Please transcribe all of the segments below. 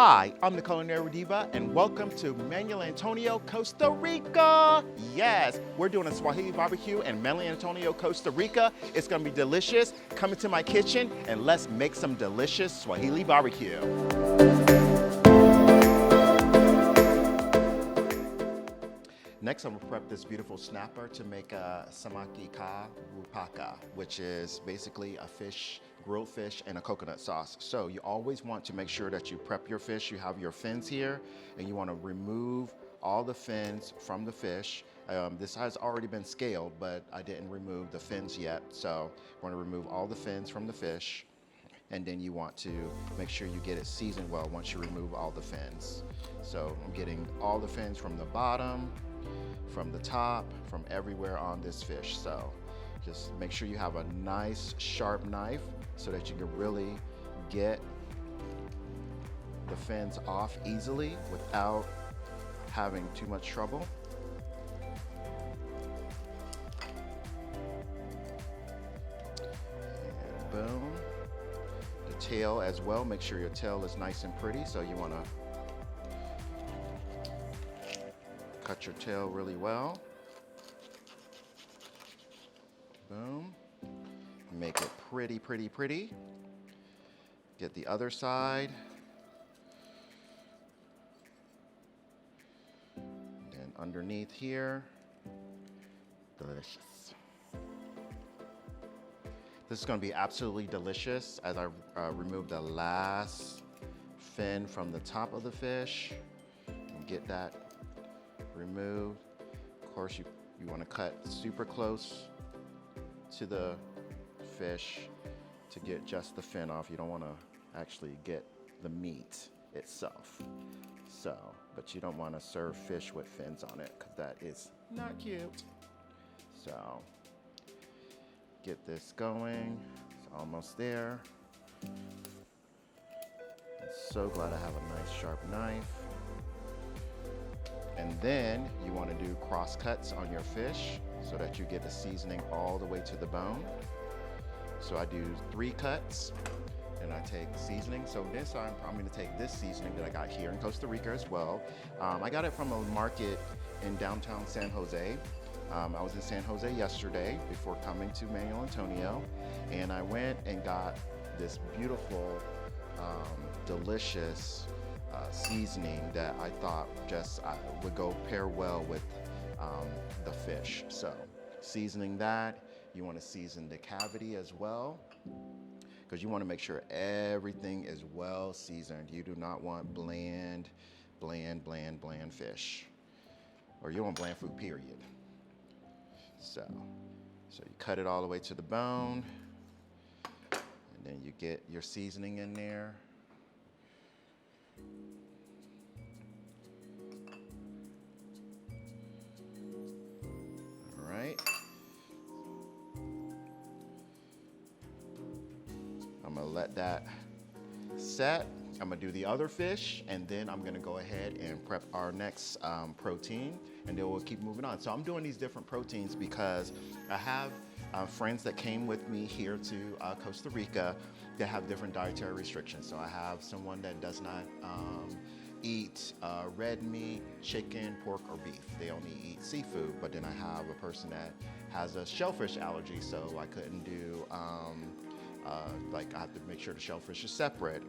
Hi, I'm the Culinary Diva, and welcome to Manuel Antonio, Costa Rica. Yes, we're doing a Swahili barbecue in Manuel Antonio, Costa Rica. It's gonna be delicious. Come into my kitchen and let's make some delicious Swahili barbecue. Next, I'm gonna prep this beautiful snapper to make a samaki ka rupaka, which is basically a fish, grilled fish, and a coconut sauce. So you always want to make sure that you prep your fish. You have your fins here, and you want to remove all the fins from the fish. This has already been scaled, but I didn't remove the fins yet. So you want to remove all the fins from the fish, and then you want to make sure you get it seasoned well once you remove all the fins. So I'm getting all the fins from the bottom, from the top, from everywhere on this fish. So just make sure you have a nice sharp knife so that you can really get the fins off easily without having too much trouble. And boom. The tail as well, make sure your tail is nice and pretty. So you want to cut your tail really well. Boom. Make it pretty, pretty, pretty. Get the other side. And underneath here, delicious. This is going to be absolutely delicious as I remove the last fin from the top of the fish and get that removed. Of course, you want to cut super close to the fish to get just the fin off. You don't want to actually get the meat itself. So, but you don't want to serve fish with fins on it because that is not cute. So, get this going. It's almost there. I'm so glad I have a nice sharp knife. And then you want to do cross cuts on your fish so that you get the seasoning all the way to the bone. So I do 3 cuts and I take seasoning. So this time I'm going to take this seasoning that I got here in Costa Rica as well. I got it from a market in downtown San Jose. I was in San Jose yesterday before coming to Manuel Antonio, and I went and got this beautiful, delicious seasoning that I thought just would go pair well with the fish. So seasoning that, you want to season the cavity as well because you want to make sure everything is well seasoned. You do not want bland fish, or you want bland food, period. So you cut it all the way to the bone, and then you get your seasoning in there. All right. I'm gonna let that set. I'm gonna do the other fish, and then I'm gonna go ahead and prep our next protein, and then we'll keep moving on. So I'm doing these different proteins because I have friends that came with me here to Costa Rica that have different dietary restrictions. So I have someone that does not eat red meat, chicken, pork, or beef. They only eat seafood. But then I have a person that has a shellfish allergy, so I couldn't do like I have to make sure the shellfish is separate.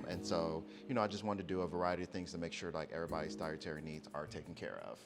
And so, I just wanted to do a variety of things to make sure like everybody's dietary needs are taken care of.